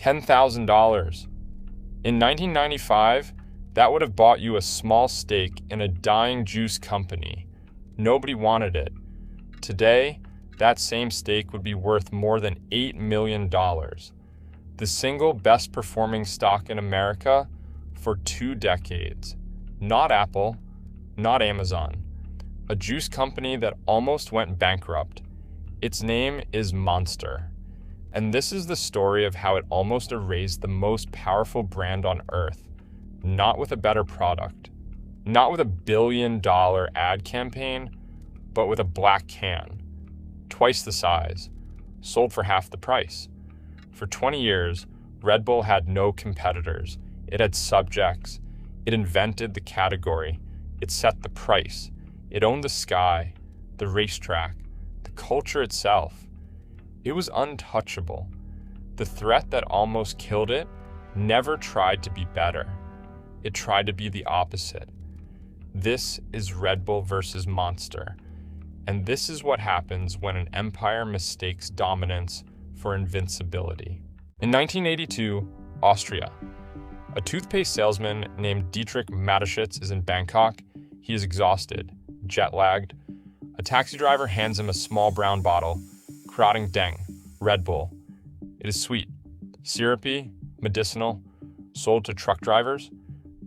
$10,000. In 1995, that would have bought you a small stake in a dying juice company. Nobody wanted it. Today, that same stake would be worth more than $8 million. The single best performing stock in America for 2 decades. Not Apple, not Amazon. A juice company that almost went bankrupt. Its name is Monster. And this is the story of how it almost erased the most powerful brand on earth. Not with a better product. Not with a $1 billion ad campaign, but with a black can. Twice the size. Sold for half the price. For 20 years, Red Bull had no competitors. It had subjects. It invented the category. It set the price. It owned the sky, the racetrack, the culture itself. It was untouchable. The threat that almost killed it never tried to be better. It tried to be the opposite. This is Red Bull versus Monster. And this is what happens when an empire mistakes dominance for invincibility. In 1982, Austria. A toothpaste salesman named Dietrich Mateschitz is in Bangkok. He is exhausted, jet-lagged. A taxi driver hands him a small brown bottle, Kratting Deng, Red Bull. It is sweet, syrupy, medicinal, sold to truck drivers.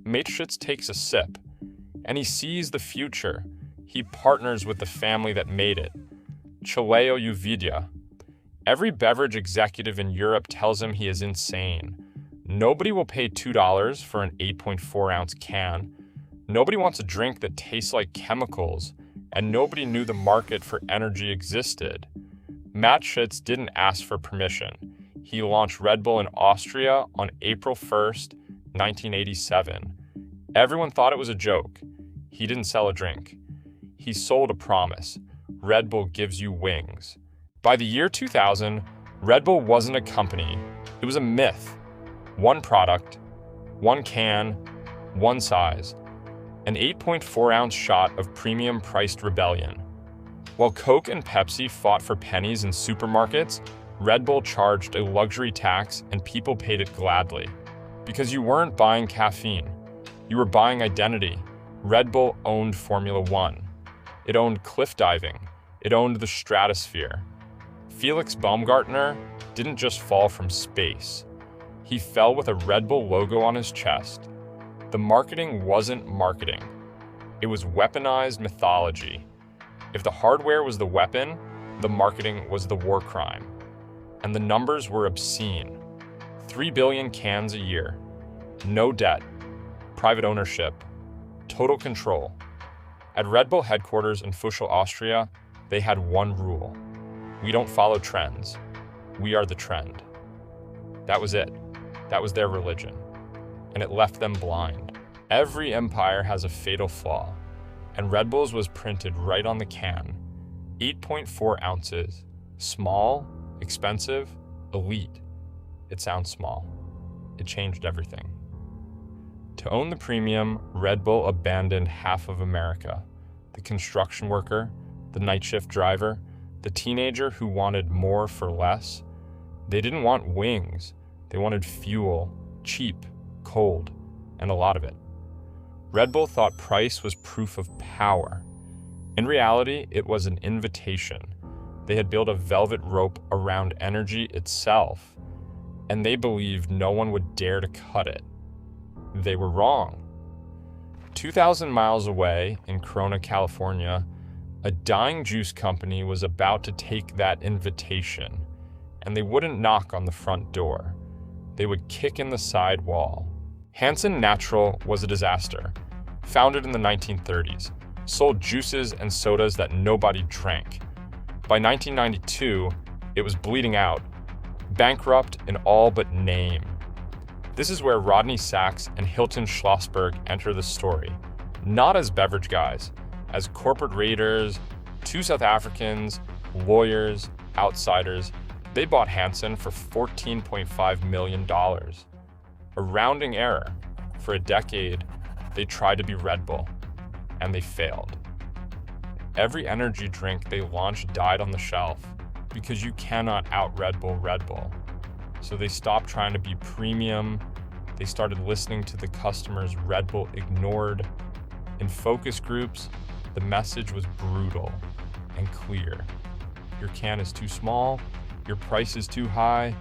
Mateschitz takes a sip, and he sees the future. He partners with the family that made it, Choleo Uvidya. Every beverage executive in Europe tells him he is insane. Nobody will pay $2 for an 8.4-ounce can. Nobody wants a drink that tastes like chemicals, and nobody knew the market for energy existed. Mateschitz didn't ask for permission. He launched Red Bull in Austria on April 1st, 1987. Everyone thought it was a joke. He didn't sell a drink. He sold a promise. Red Bull gives you wings. By the year 2000, Red Bull wasn't a company. It was a myth. One product, one can, one size. An 8.4-ounce shot of premium-priced rebellion. While Coke and Pepsi fought for pennies in supermarkets, Red Bull charged a luxury tax and people paid it gladly. Because you weren't buying caffeine. You were buying identity. Red Bull owned Formula One. It owned cliff diving. It owned the stratosphere. Felix Baumgartner didn't just fall from space. He fell with a Red Bull logo on his chest. The marketing wasn't marketing. It was weaponized mythology. If the hardware was the weapon, the marketing was the war crime. And the numbers were obscene. 3 billion cans a year. No debt. Private ownership. Total control. At Red Bull headquarters in Fuschel, Austria, they had one rule. We don't follow trends. We are the trend. That was it. That was their religion. And it left them blind. Every empire has a fatal flaw. And Red Bull's was printed right on the can. 8.4 ounces. Small, expensive, elite. It sounds small. It changed everything. To own the premium, Red Bull abandoned half of America. The construction worker, the night shift driver, the teenager who wanted more for less. They didn't want wings. They wanted fuel, cheap, cold, and a lot of it. Red Bull thought price was proof of power. In reality, it was an invitation. They had built a velvet rope around energy itself, and they believed no one would dare to cut it. They were wrong. 2,000 miles away in Corona, California, a dying juice company was about to take that invitation, and they wouldn't knock on the front door. They would kick in the side wall. Hansen Natural was a disaster. Founded in the 1930s, sold juices and sodas that nobody drank. By 1992, it was bleeding out, bankrupt in all but name. This is where Rodney Sachs and Hilton Schlossberg enter the story, not as beverage guys, as corporate raiders, 2 South Africans, lawyers, outsiders. They bought Hansen for $14.5 million. A rounding error. For a decade, they tried to be Red Bull, and they failed. Every energy drink they launched died on the shelf because you cannot out Red Bull Red Bull. So they stopped trying to be premium. They started listening to the customers Red Bull ignored. In focus groups, the message was brutal and clear. Your can is too small, your price is too high,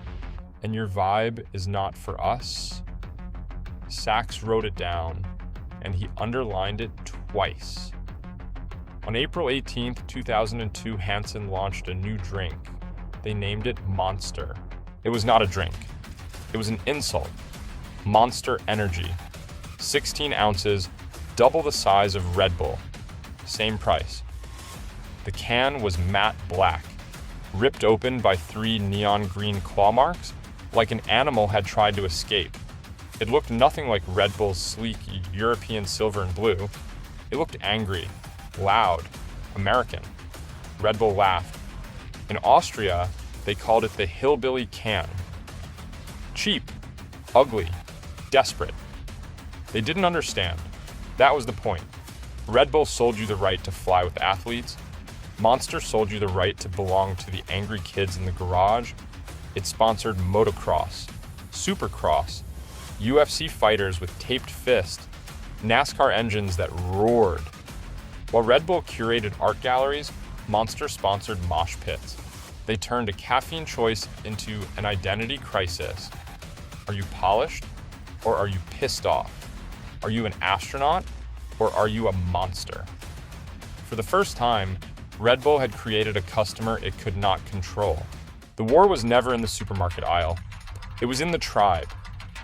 and your vibe is not for us. Sachs wrote it down, and he underlined it twice. On April 18, 2002, Hansen launched a new drink. They named it Monster. It was not a drink. It was an insult. Monster Energy. 16 ounces, double the size of Red Bull. Same price. The can was matte black, ripped open by 3 neon green claw marks, like an animal had tried to escape. It looked nothing like Red Bull's sleek European silver and blue. It looked angry, loud, American. Red Bull laughed. In Austria, they called it the hillbilly can. Cheap, ugly, desperate. They didn't understand. That was the point. Red Bull sold you the right to fly with athletes. Monster sold you the right to belong to the angry kids in the garage. It sponsored motocross, supercross, UFC fighters with taped fists, NASCAR engines that roared. While Red Bull curated art galleries, Monster sponsored mosh pits. They turned a caffeine choice into an identity crisis. Are you polished or are you pissed off? Are you an astronaut or are you a monster? For the first time, Red Bull had created a customer it could not control. The war was never in the supermarket aisle. It was in the tribe.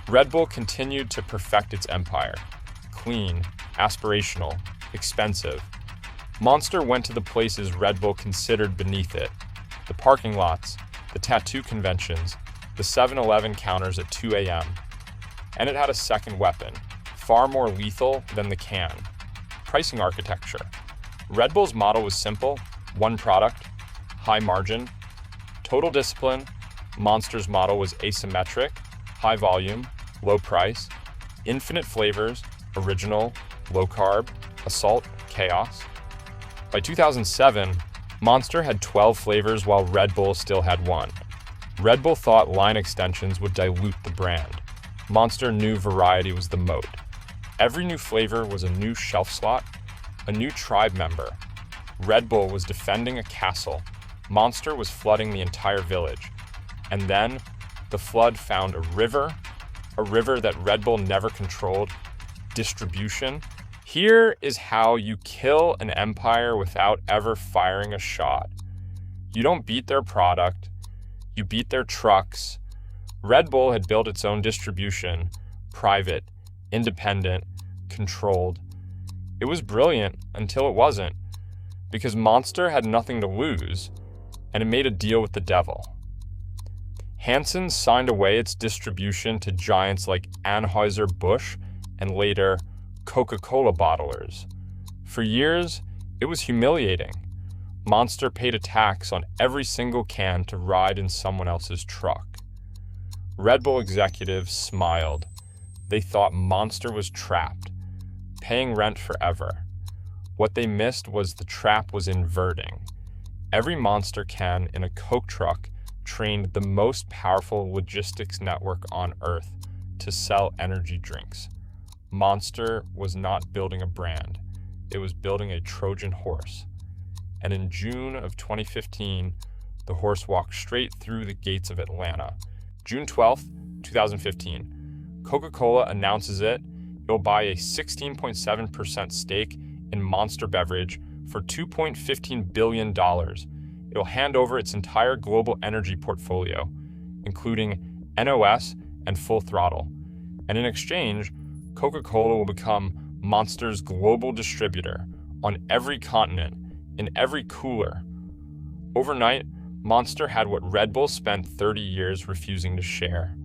Red Bull continued to perfect its empire. Clean, aspirational, expensive. Monster went to the places Red Bull considered beneath it. The parking lots, the tattoo conventions, the 7-Eleven counters at 2 a.m. And it had a second weapon, far more lethal than the can. Pricing architecture. Red Bull's model was simple, one product, high margin. Total discipline. Monster's model was asymmetric, high volume, low price, infinite flavors, original, low carb, assault, chaos. By 2007, Monster had 12 flavors while Red Bull still had 1. Red Bull thought line extensions would dilute the brand. Monster knew variety was the moat. Every new flavor was a new shelf slot, a new tribe member. Red Bull was defending a castle. Monster was flooding the entire village. And then, the flood found a river that Red Bull never controlled, distribution. Here is how you kill an empire without ever firing a shot. You don't beat their product, you beat their trucks. Red Bull had built its own distribution, private, independent, controlled. It was brilliant until it wasn't, because Monster had nothing to lose, and it made a deal with the devil. Hansen signed away its distribution to giants like Anheuser-Busch and later Coca-Cola bottlers. For years, it was humiliating. Monster paid a tax on every single can to ride in someone else's truck. Red Bull executives smiled. They thought Monster was trapped, paying rent forever. What they missed was the trap was inverting. Every Monster can in a Coke truck trained the most powerful logistics network on Earth to sell energy drinks. Monster was not building a brand. It was building a Trojan Horse. And in June of 2015, the horse walked straight through the gates of Atlanta. June 12th, 2015, Coca-Cola announces it will buy a 16.7% stake in Monster Beverage for $2.15 billion. It will hand over its entire global energy portfolio, including NOS and Full Throttle. And in exchange, Coca-Cola will become Monster's global distributor on every continent, in every cooler. Overnight, Monster had what Red Bull spent 30 years refusing to share: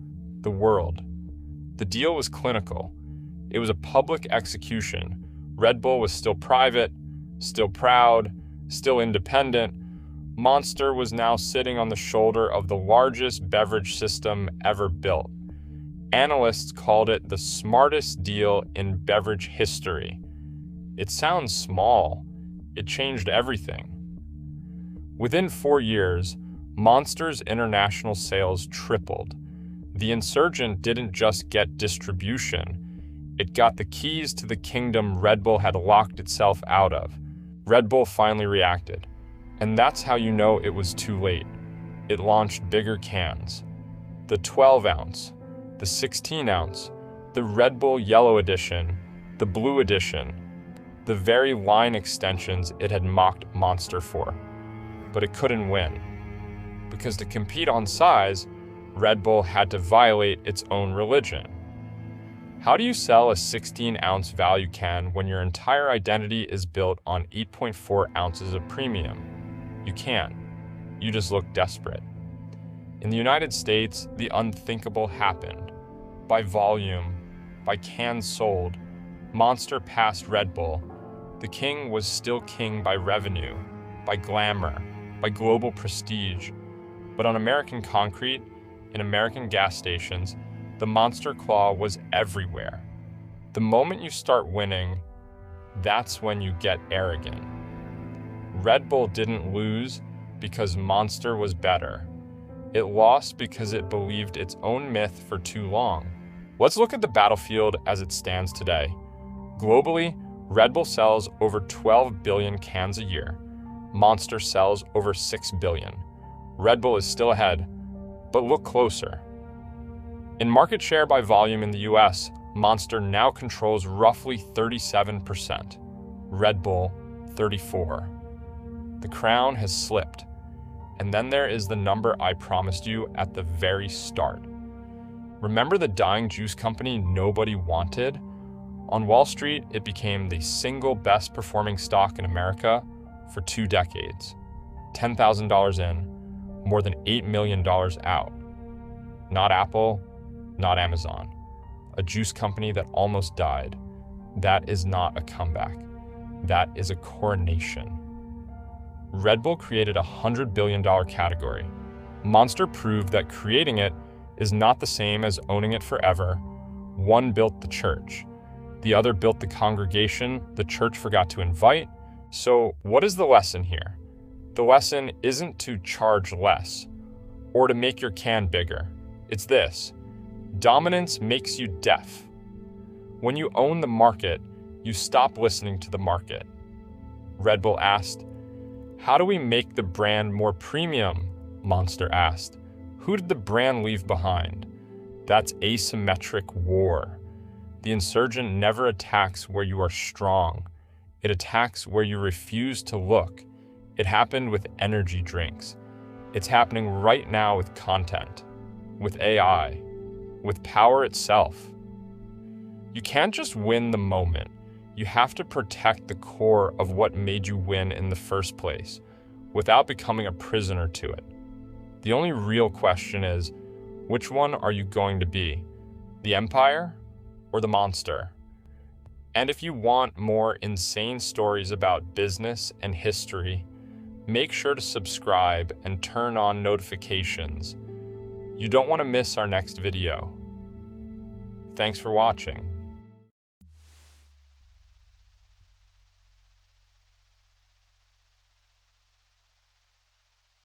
the world. The deal was clinical. It was a public execution. Red Bull was still private, still proud, still independent. Monster was now sitting on the shoulder of the largest beverage system ever built. Analysts called it the smartest deal in beverage history. It sounds small. It changed everything. Within 4 years, Monster's international sales tripled. The Insurgent didn't just get distribution, it got the keys to the kingdom Red Bull had locked itself out of. Red Bull finally reacted, and that's how you know it was too late. It launched bigger cans. The 12-ounce, the 16-ounce, the Red Bull Yellow Edition, the Blue Edition, the very line extensions it had mocked Monster for. But it couldn't win. Because to compete on size, Red Bull had to violate its own religion. How do you sell a 16-ounce value can when your entire identity is built on 8.4 ounces of premium? You can't. You just look desperate. In the United States, the unthinkable happened. By volume, by cans sold, Monster passed Red Bull. The king was still king by revenue, by glamour, by global prestige. But on American concrete, in American gas stations, the Monster claw was everywhere. The moment you start winning, that's when you get arrogant. Red Bull didn't lose because Monster was better. It lost because it believed its own myth for too long. Let's look at the battlefield as it stands today. Globally, Red Bull sells over 12 billion cans a year. Monster sells over 6 billion. Red Bull is still ahead, but look closer. In market share by volume in the US, Monster now controls roughly 37%. Red Bull, 34%. The crown has slipped. And then there is the number I promised you at the very start. Remember the dying juice company nobody wanted? On Wall Street, it became the single best performing stock in America for 2 decades. $10,000 in, more than $8 million out. Not Apple, not Amazon. A juice company that almost died. That is not a comeback. That is a coronation. Red Bull created a $100 billion category. Monster proved that creating it is not the same as owning it forever. One built the church. The other built the congregation the church forgot to invite. So what is the lesson here? The lesson isn't to charge less or to make your can bigger. It's this: dominance makes you deaf. When you own the market, you stop listening to the market. Red Bull asked, "How do we make the brand more premium?" Monster asked. Who did the brand leave behind? That's asymmetric war. The Insurgent never attacks where you are strong. It attacks where you refuse to look. It happened with energy drinks. It's happening right now with content, with AI, with power itself. You can't just win the moment. You have to protect the core of what made you win in the first place, without becoming a prisoner to it. The only real question is, which one are you going to be? The empire or the monster? And if you want more insane stories about business and history, make sure to subscribe and turn on notifications. You don't want to miss our next video. Thanks for watching.